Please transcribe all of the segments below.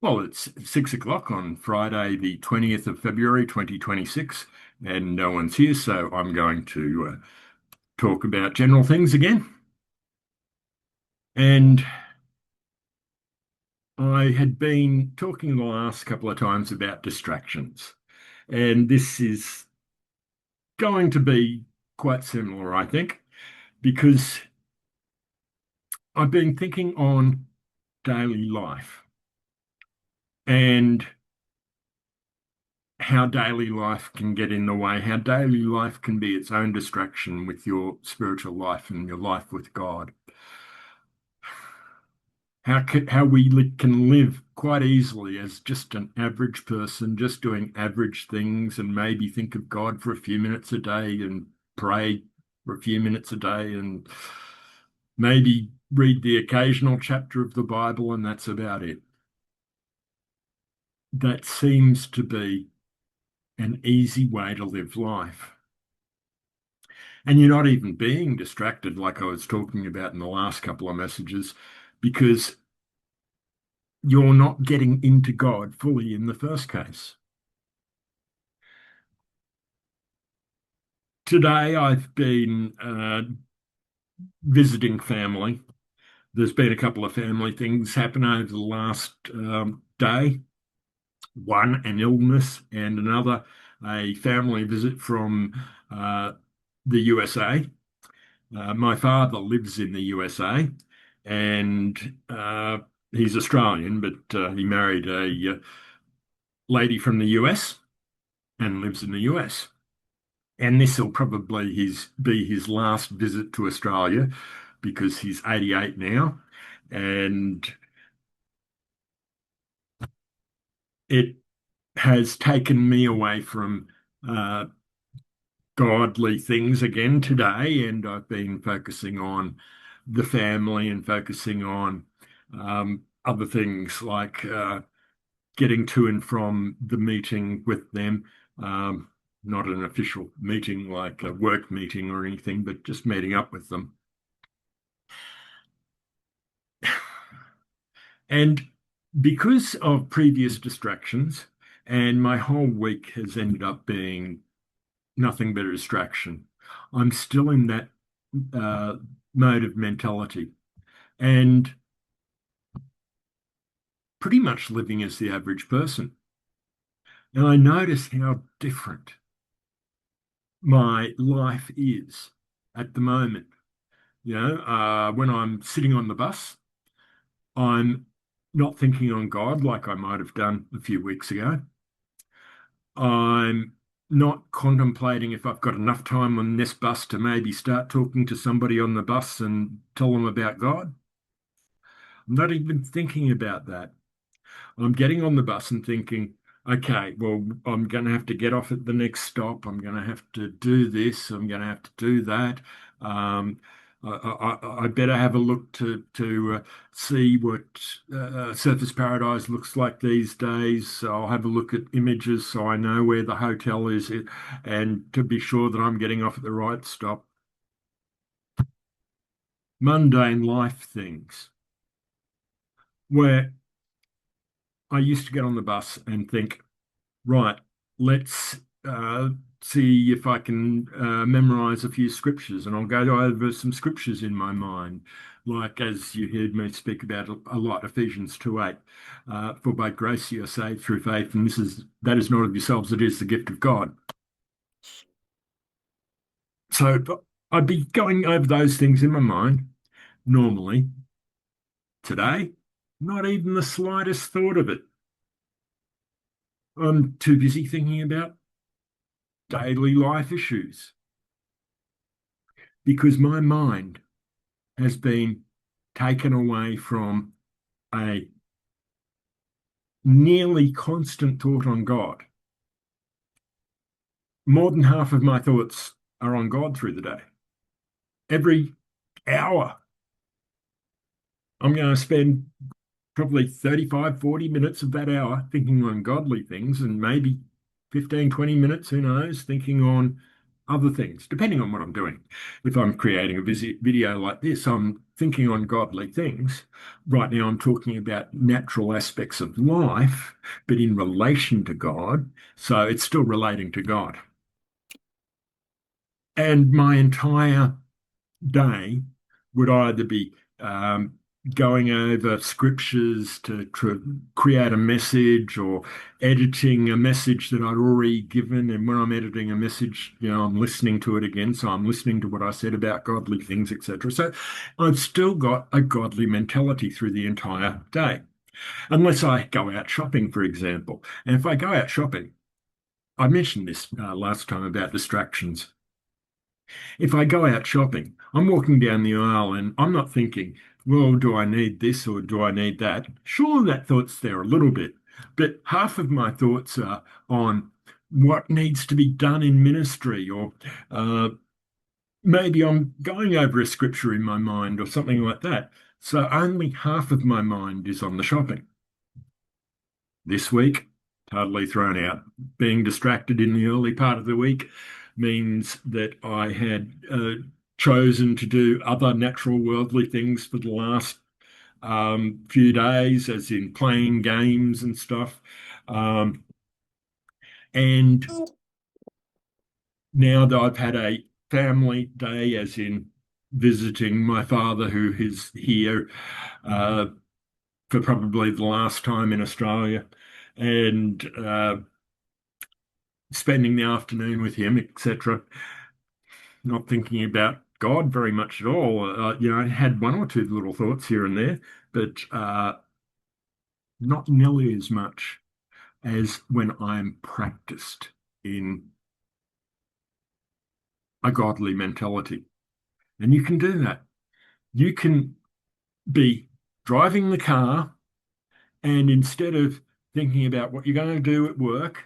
Well, it's 6 o'clock on Friday, the 20th of February, 2026, and no one's here, so I'm going to talk about general things again. And I had been talking the last couple of times about distractions, and this is going to be quite similar, I think, because I've been thinking on daily life and how daily life can get in the way, how daily life can be its own distraction with your spiritual life and your life with God. How we can live quite easily as just an average person, just doing average things, and maybe think of God for a few minutes a day and pray for a few minutes a day and maybe read the occasional chapter of the Bible, and that's about it. That seems to be an easy way to live life. And you're not even being distracted, like I was talking about in the last couple of messages, because you're not getting into God fully in the first case. Today, I've been visiting family. There's been a couple of family things happen over the last day. One, an illness, and another, a family visit from the USA. My father lives in the USA, and he's Australian, but he married a lady from the US and lives in the US. And this will probably be his last visit to Australia because he's 88 now. And it has taken me away from uh, godly things again today. And I've been focusing on the family and focusing on other things like getting to and from the meeting with them. Not an official meeting like a work meeting or anything, but just meeting up with them. And because of previous distractions, and my whole week has ended up being nothing but a distraction, I'm still in that uh, mode of mentality and pretty much living as the average person. And I notice how different my life is at the moment. When I'm sitting on the bus, I'm not thinking on God like I might have done a few weeks ago. I'm not contemplating if I've got enough time on this bus to maybe start talking to somebody on the bus and tell them about God. I'm not even thinking about that. I'm getting on the bus and thinking, okay, well, I'm going to have to get off at the next stop. I'm going to have to do this. I'm going to have to do that. Um, I better have a look to see what Surface Paradise looks like these days. So I'll have a look at images so I know where the hotel is and to be sure that I'm getting off at the right stop. Mundane life things where I used to get on the bus and think, right, let's see if I can memorize a few scriptures, and I'll go over some scriptures in my mind, like as you heard me speak about a lot, Ephesians 2:8, for by grace you are saved through faith, and that is not of yourselves, it is the gift of God. So I'd be going over those things in my mind normally. Today, not even the slightest thought of it. I'm too busy thinking about daily life issues because my mind has been taken away from a nearly constant thought on God. More than half of my thoughts are on God through the day. Every hour, I'm going to spend probably 35, 40 minutes of that hour thinking on godly things, and maybe 15, 20 minutes, who knows, thinking on other things, depending on what I'm doing. If I'm creating a video like this, I'm thinking on godly things. Right now, I'm talking about natural aspects of life, but in relation to God. So it's still relating to God. And my entire day would either be going over scriptures to create a message or editing a message that I'd already given. And when I'm editing a message, I'm listening to it again. So I'm listening to what I said about godly things, etc. So I've still got a godly mentality through the entire day, unless I go out shopping, for example. And if I go out shopping, I mentioned this last time about distractions. If I go out shopping, I'm walking down the aisle and I'm not thinking, well, do I need this or do I need that? Sure, that thought's there a little bit, but half of my thoughts are on what needs to be done in ministry, or uh, maybe I'm going over a scripture in my mind or something like that. So only half of my mind is on the shopping. This week, totally thrown out. Being distracted in the early part of the week means that I had chosen to do other natural worldly things for the last few days, as in playing games and stuff. Um, and now that I've had a family day, as in visiting my father, who is here uh, for probably the last time in Australia, and spending the afternoon with him, etc., not thinking about God very much at all. I had one or two little thoughts here and there, but not nearly as much as when I'm practiced in a godly mentality. And you can do that. You can be driving the car, and instead of thinking about what you're going to do at work,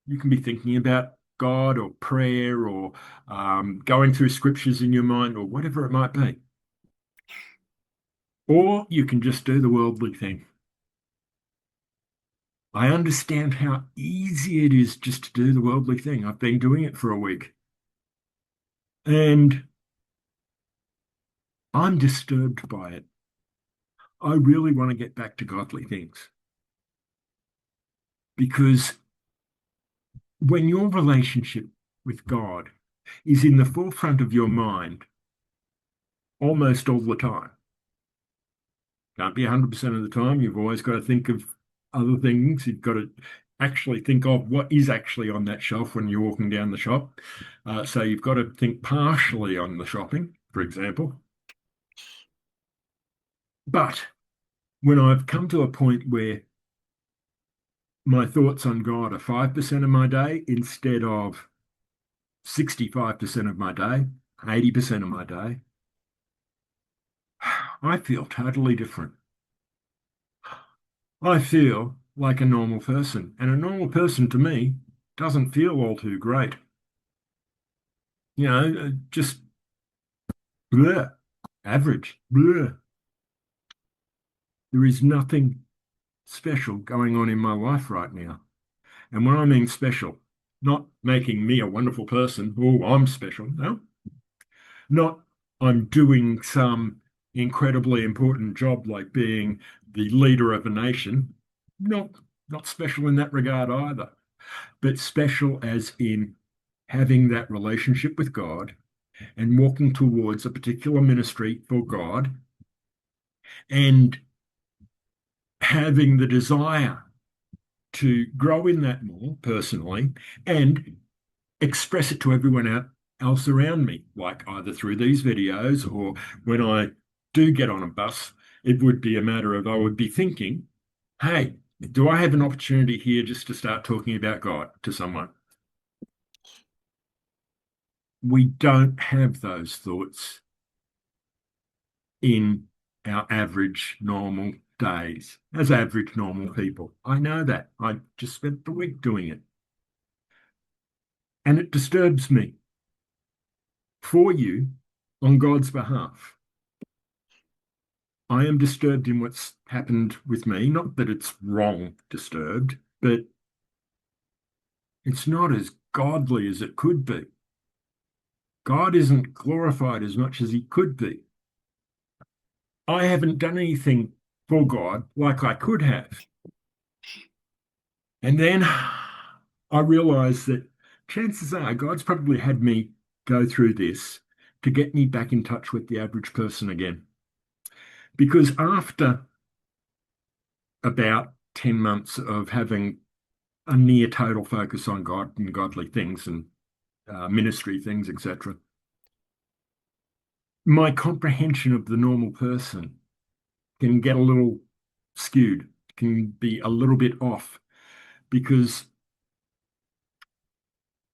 you can be thinking about God or prayer or going through scriptures in your mind or whatever it might be. Or you can just do the worldly thing. I understand how easy it is just to do the worldly thing. I've been doing it for a week. And I'm disturbed by it. I really want to get back to godly things because when your relationship with God is in the forefront of your mind almost all the time, can't be 100% of the time. You've always got to think of other things. You've got to actually think of what is actually on that shelf when you're walking down the shop. So you've got to think partially on the shopping, for example. But when I've come to a point where my thoughts on God are 5% of my day instead of 65% of my day, 80% of my day, I feel totally different. I feel like a normal person, and a normal person to me doesn't feel all too great. Just bleh, average, bleh. There is nothing special going on in my life right now. And when I mean special, not making me a wonderful person, oh, I'm special. No, not I'm doing some incredibly important job like being the leader of a nation. Not not special in that regard either, but special as in having that relationship with God and walking towards a particular ministry for God and having the desire to grow in that more personally and express it to everyone else around me, like either through these videos or when I do get on a bus, it would be a matter of I would be thinking, hey, do I have an opportunity here just to start talking about God to someone? We don't have those thoughts in our average normal days as average normal people. I know that. I just spent the week doing it. And it disturbs me for you on God's behalf. I am disturbed in what's happened with me. Not that it's wrong, disturbed, but it's not as godly as it could be. God isn't glorified as much as he could be. I haven't done anything for God like I could have. And then I realized that chances are God's probably had me go through this to get me back in touch with the average person again. Because after about 10 months of having a near total focus on God and godly things and ministry things, etc., my comprehension of the normal person can get a little skewed, can be a little bit off because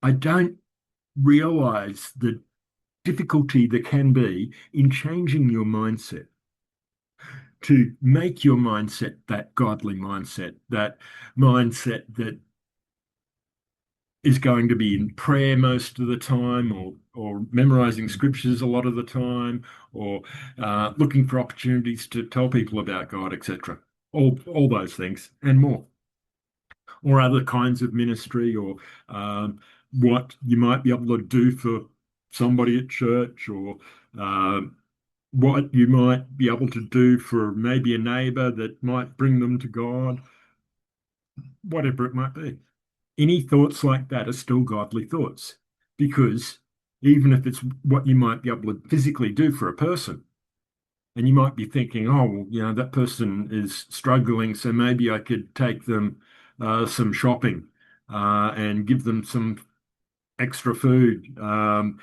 I don't realize the difficulty there can be in changing your mindset to make your mindset that godly mindset, that mindset that is going to be in prayer most of the time, or memorizing scriptures a lot of the time, or looking for opportunities to tell people about God, etc. All those things and more, or other kinds of ministry, or what you might be able to do for somebody at church, or uh, what you might be able to do for maybe a neighbor that might bring them to God, whatever it might be. Any thoughts like that are still godly thoughts because even if it's what you might be able to physically do for a person, and you might be thinking, oh, well, that person is struggling, so maybe I could take them some shopping and give them some extra food. And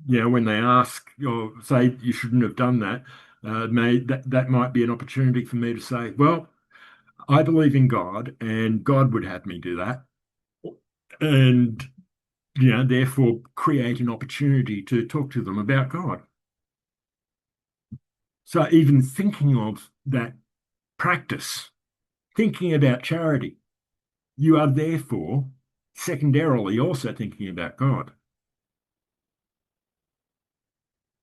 when they ask or say you shouldn't have done that, that might be an opportunity for me to say, well, I believe in God, and God would have me do that, and therefore create an opportunity to talk to them about God. So even thinking of that practice, thinking about charity, you are therefore secondarily also thinking about God.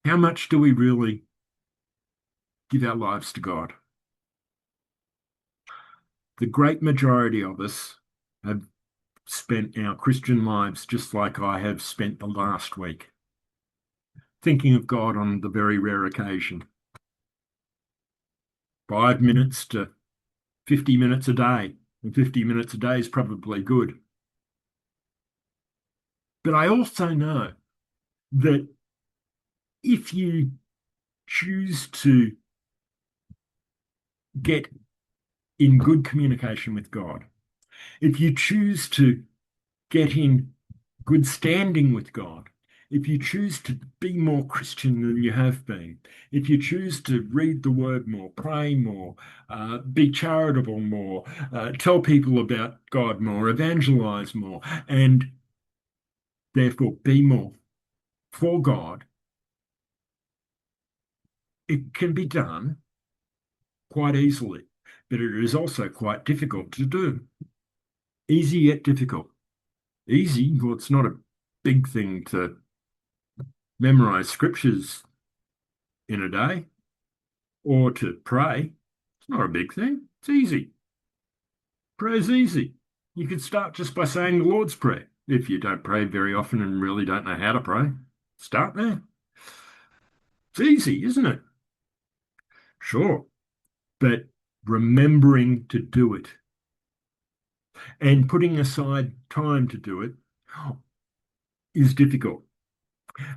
How much do we really give our lives to God? The great majority of us have spent our Christian lives just like I have spent the last week, thinking of God on the very rare occasion. 5 minutes to 50 minutes a day, and 50 minutes a day is probably good. But I also know that if you choose to get in good communication with God, if you choose to get in good standing with God, if you choose to be more Christian than you have been, if you choose to read the word more, pray more, be charitable more, tell people about God more, evangelize more, and therefore be more for God, it can be done quite easily, but it is also quite difficult to do. Easy yet difficult. Easy, well, it's not a big thing to memorize scriptures in a day or to pray. It's not a big thing. It's easy. Prayer's easy. You could start just by saying the Lord's Prayer. If you don't pray very often and really don't know how to pray, start there. It's easy, isn't it? Sure. But remembering to do it and putting aside time to do it is difficult.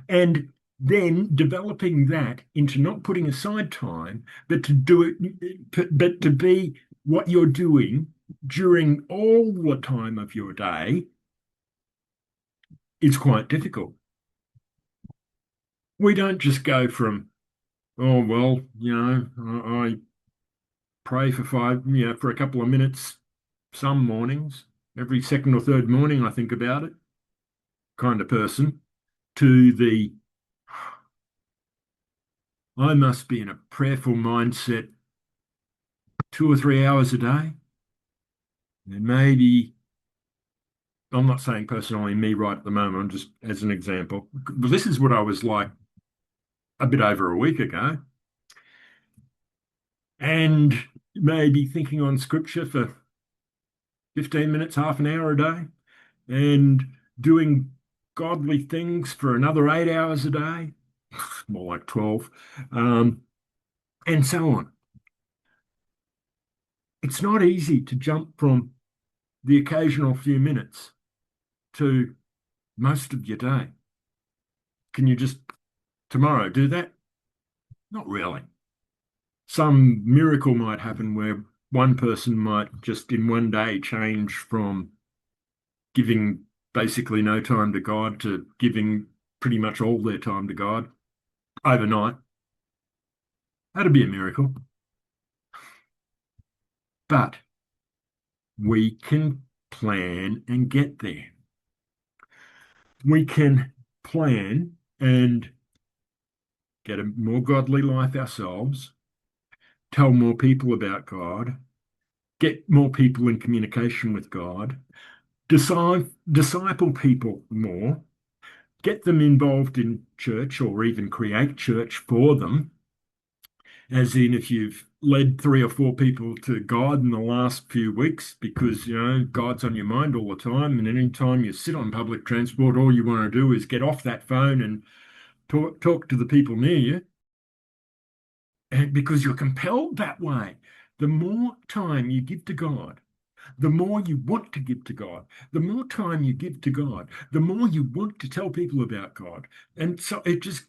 And then developing that into not putting aside time, but to do it, but to be what you're doing during all the time of your day is quite difficult. We don't just go from, oh, well, I pray for for a couple of minutes some mornings, every second or third morning I think about it kind of person, to the I must be in a prayerful mindset 2 or 3 hours a day. And maybe, I'm not saying personally me right at the moment, I'm just as an example. But this is what I was like a bit over a week ago. And maybe thinking on scripture for 15 minutes, half an hour a day, and doing godly things for another 8 hours a day, more like 12, um, and so on. It's not easy to jump from the occasional few minutes to most of your day. Can you just tomorrow do that? Not really. Some miracle might happen where one person might just in one day change from giving basically no time to God to giving pretty much all their time to God overnight. That'd be a miracle. But we can plan and get there. We can plan and get a more godly life ourselves, tell more people about God, get more people in communication with God, disciple people more, get them involved in church or even create church for them. As in, if you've led 3 or 4 people to God in the last few weeks because, God's on your mind all the time, and any time you sit on public transport, all you want to do is get off that phone and talk to the people near you, and because you're compelled that way. The more time you give to God, the more you want to give to God. The more time you give to God, the more you want to tell people about God. And so it just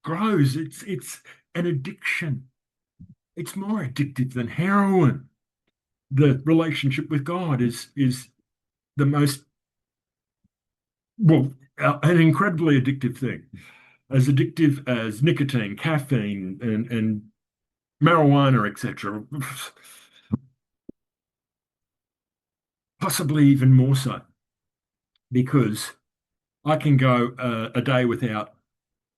grows. It's an addiction. It's more addictive than heroin. The relationship with God is the most, well, an incredibly addictive thing. As addictive as nicotine, caffeine, and marijuana, etc. Possibly even more so, because I can go a day without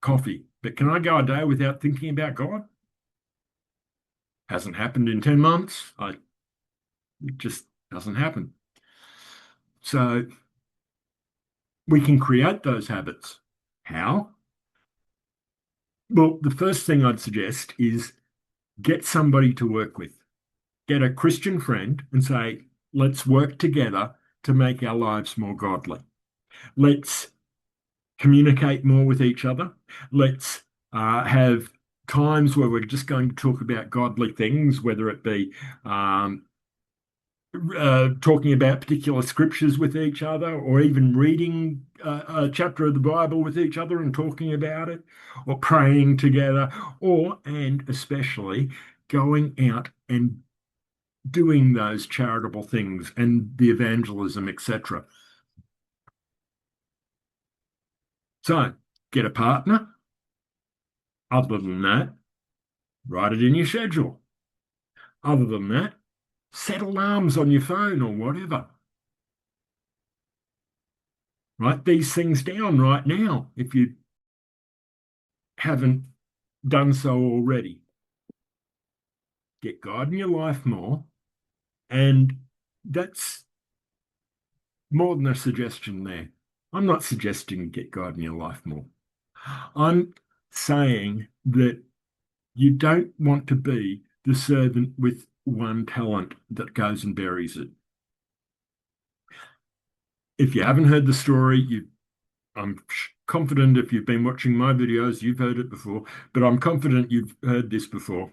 coffee, but can I go a day without thinking about God? Hasn't happened in 10 months. It just doesn't happen. So we can create those habits. How? Well, the first thing I'd suggest is get somebody to work with. Get a Christian friend and say, let's work together to make our lives more godly. Let's communicate more with each other. Let's have times where we're just going to talk about godly things, whether it be talking about particular scriptures with each other, or even reading a chapter of the Bible with each other and talking about it, or praying together, or, and especially, going out and doing those charitable things and the evangelism, etc. So, get a partner. Other than that, write it in your schedule. Other than that, set alarms on your phone or whatever. Write these things down right now if you haven't done so already. Get God in your life more. And that's more than a suggestion there. I'm not suggesting get God in your life more. I'm saying that you don't want to be the servant with one talent that goes and buries it. If you haven't heard the story, I'm confident if you've been watching my videos, you've heard it before, but I'm confident you've heard this before.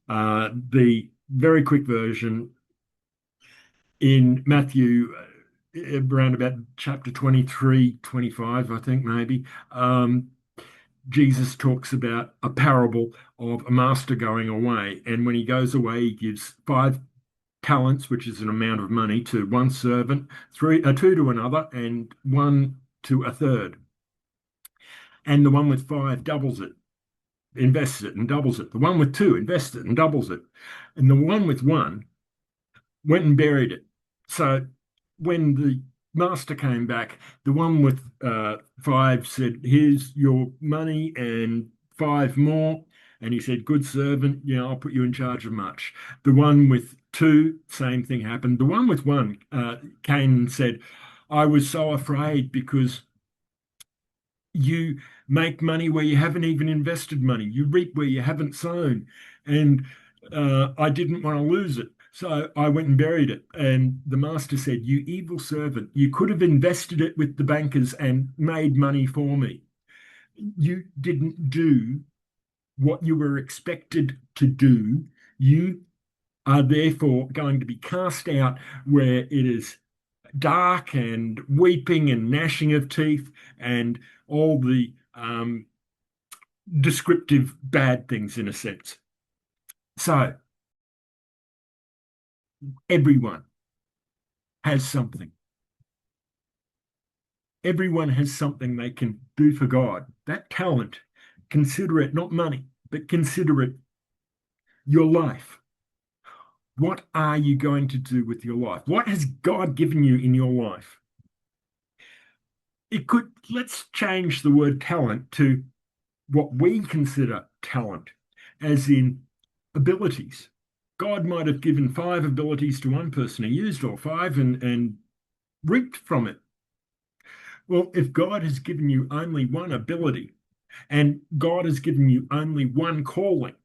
The very quick version in Matthew, around about chapter 23, 25, I think maybe, Jesus talks about a parable of a master going away. And when he goes away, he gives 5 talents, which is an amount of money, to one servant, two to another, and one to a third. And the one with 5 doubles it, invests it and doubles it. The one with 2 invests it and doubles it. And the one with 1 went and buried it. So when the master came back, the one with 5 said, here's your money and 5 more. And he said, good servant, I'll put you in charge of much. The one with 2, same thing happened. The one with 1 came and said, I was so afraid because you make money where you haven't even invested money. You reap where you haven't sown. And I didn't want to lose it. So I went and buried it. And the master said, "You evil servant, you could have invested it with the bankers and made money for me. You didn't do what you were expected to do. You are therefore going to be cast out where it is dark and weeping and gnashing of teeth and all the descriptive bad things in a sense." So everyone has something. Everyone has something they can do for God. That talent, consider it not money, but consider it your life. What are you going to do with your life? What has God given you in your life? Let's change the word talent to what we consider talent, as in abilities. God might have given five abilities to one person. He used all five and reaped from it. Well, if God has given you only one ability and God has given you only one calling,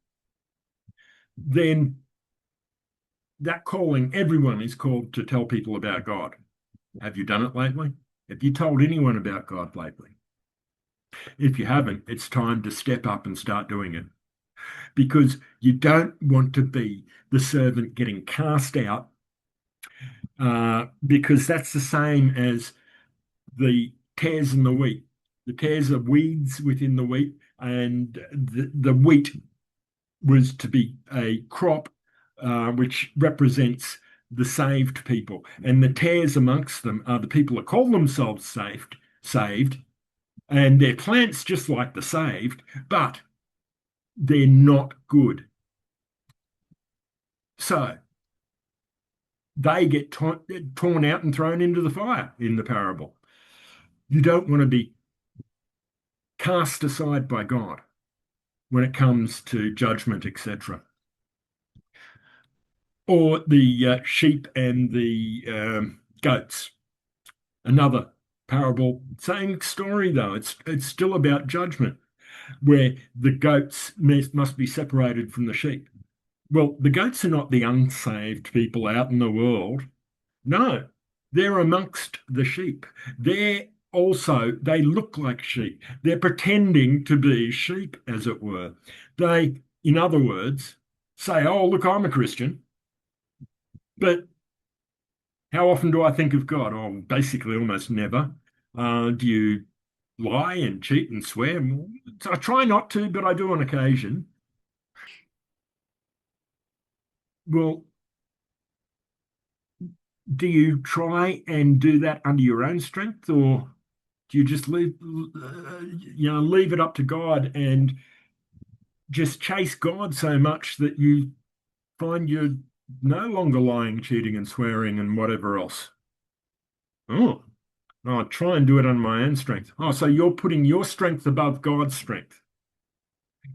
then that calling, everyone is called to tell people about God. Have you done it lately? Have you told anyone about God lately? If you haven't, it's time to step up and start doing it, because you don't want to be the servant getting cast out, because that's the same as the tares in the wheat. The tares are weeds within the wheat, and the wheat was to be a crop which represents the saved people. And the tares amongst them are the people that call themselves saved, and they're plants just like the saved, but they're not good. So they get torn out and thrown into the fire in the parable. You don't want to be cast aside by God when it comes to judgment, etc. Or the sheep and the goats. Another parable, same story though. It's still about judgment, where the goats must be separated from the sheep. Well, the goats are not the unsaved people out in the world. No, they're amongst the sheep. They look like sheep. They're pretending to be sheep, as it were. They, in other words, say, "Oh, look, I'm a Christian." But how often do I think of God? Oh, basically almost never. Do you lie and cheat and swear? I try not to, but I do on occasion. Well, do you try and do that under your own strength, or do you just leave it up to God and just chase God so much that you find you're no longer lying, cheating, and swearing and whatever else? Oh, I'll try and do it on my own strength. Oh, so you're putting your strength above God's strength.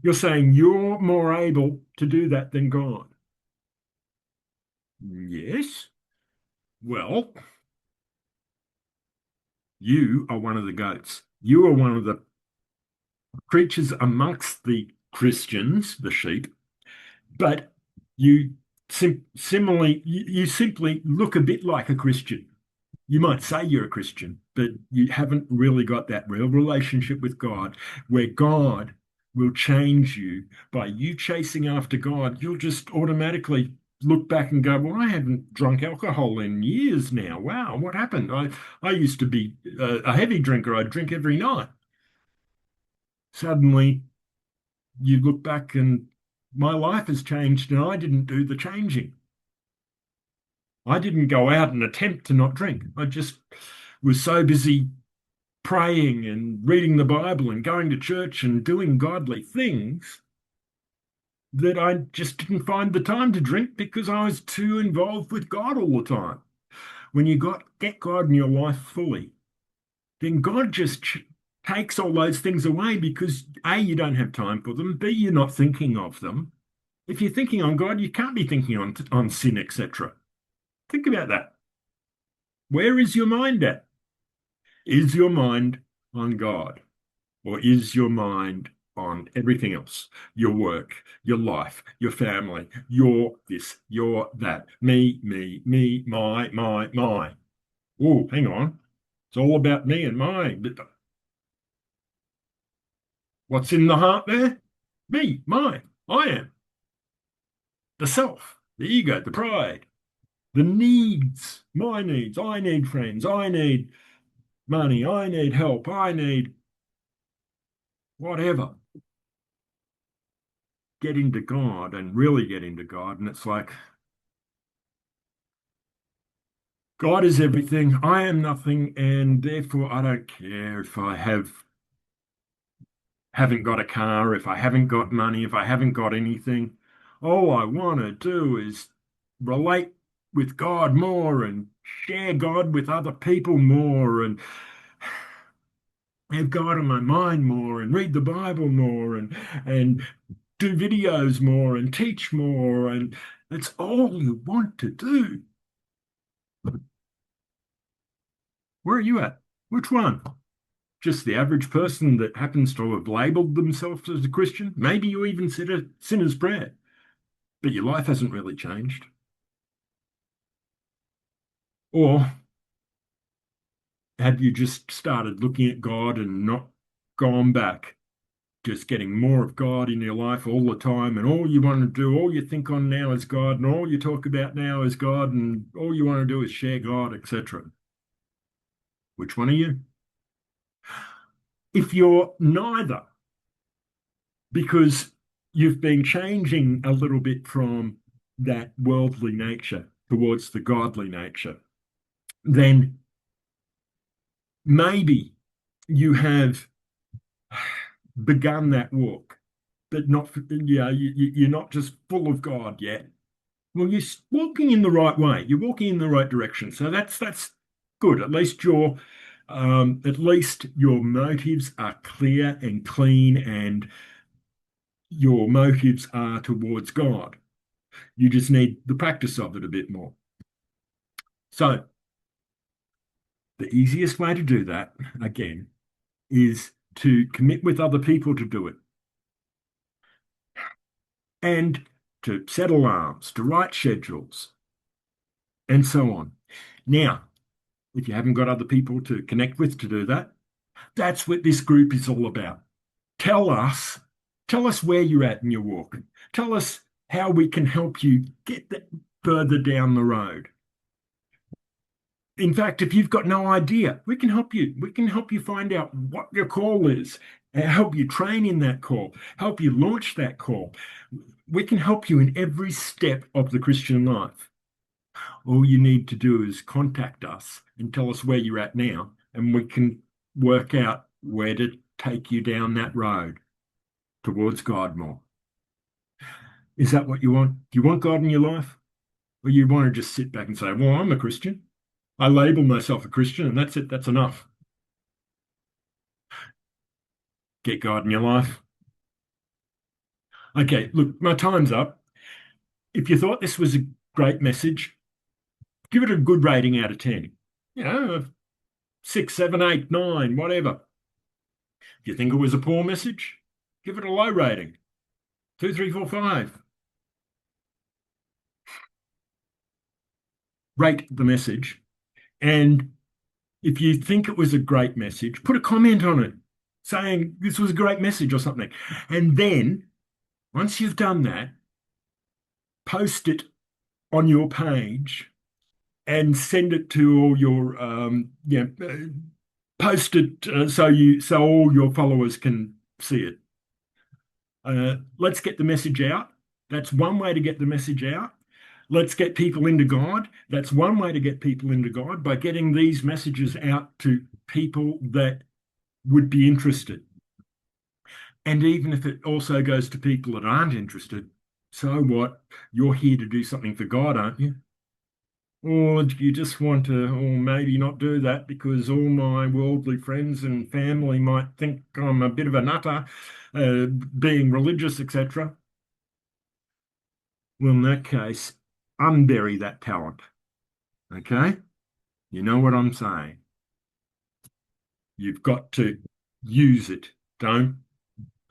You're saying you're more able to do that than God. Yes. Well, you are one of the goats. You are one of the creatures amongst the Christians, the sheep, but you similarly, you simply look a bit like a Christian. You might say you're a Christian, but you haven't really got that real relationship with God, where God will change you by you chasing after God. You'll just automatically look back and go, "Well, I haven't drunk alcohol in years now. Wow, what happened? I used to be a heavy drinker. I'd drink every night." Suddenly, you look back and my life has changed, and I didn't do the changing. I didn't go out and attempt to not drink. I just was so busy praying and reading the Bible and going to church and doing godly things that I just didn't find the time to drink because I was too involved with God all the time. When you get God in your life fully, then God just takes all those things away because A, you don't have time for them, B, you're not thinking of them. If you're thinking on God, you can't be thinking on sin, etc. Think about that. Where is your mind at? Is your mind on God, or is your mind on everything else. Your work, your life, your family, your this, your that. Me, my. Oh, hang on. It's all about me and mine. But what's in the heart there? Me, mine, I am. The self, the ego, the pride, the needs, my needs. I need friends. I need money. I need help. I need whatever. Get into God and really get into God. And it's like, God is everything. I am nothing. And therefore, I don't care if I haven't got a car, if I haven't got money, if I haven't got anything. All I want to do is relate with God more and share God with other people more and have God on my mind more and read the Bible more and do videos more and teach more. And that's all you want to do. Where are you at? Which one? Just the average person that happens to have labeled themselves as a Christian? Maybe you even said a sinner's prayer, but your life hasn't really changed. Or have you just started looking at God and not gone back, just getting more of God in your life all the time, and all you want to do, all you think on now is God, and all you talk about now is God, and all you want to do is share God, etc. Which one are you? If you're neither, because you've been changing a little bit from that worldly nature towards the godly nature, then maybe you have begun that walk, but not, you're not just full of God yet. Well, you're walking in the right way. You're walking in the right direction. So that's good. At least your motives are clear and clean, and your motives are towards God. You just need the practice of it a bit more. So the easiest way to do that, again, is to commit with other people to do it and to set alarms, to write schedules, and so on. Now, if you haven't got other people to connect with to do that, that's what this group is all about. Tell us, tell us where you're at in your walk. Tell us how we can help you get that further down the road. In fact, if you've got no idea, we can help you. We can help you find out what your call is, and help you train in that call, help you launch that call. We can help you in every step of the Christian life. All you need to do is contact us and tell us where you're at now, and we can work out where to take you down that road towards God more. Is that what you want? Do you want God in your life? Or you want to just sit back and say, well, I'm a Christian. I label myself a Christian, and that's it. That's enough. Get God in your life. Okay, look, my time's up. If you thought this was a great message, give it a good rating out of 10. You know, 6, 7, 8, 9, whatever. If you think it was a poor message, give it a low rating. 2, 3, 4, 5. Rate the message. And if you think it was a great message, put a comment on it saying this was a great message or something. And then once you've done that, post it on your page and send it to all your post it so all your followers can see it. Let's get the message out. That's one way to get the message out. Let's get people into God. That's one way to get people into God, by getting these messages out to people that would be interested. And even if it also goes to people that aren't interested, so what? You're here to do something for God, aren't you? Or do you just want to, or maybe not do that because all my worldly friends and family might think I'm a bit of a nutter, being religious, etc.? Well, in that case, unbury that talent. Okay? You know what I'm saying. You've got to use it. Don't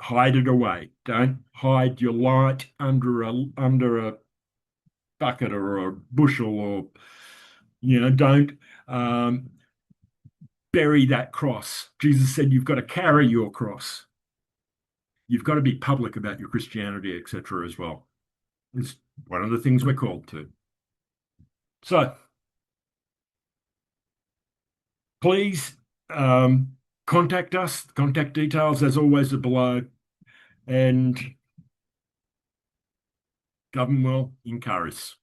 Hide it away. Don't hide your light under a bucket or a bushel, or don't um, bury that cross. Jesus said you've got to carry your cross. You've got to be public about your Christianity, etc. as well. It's one of the things we're called to. So please contact us. Contact details, as always, are below. And govern well in Caris.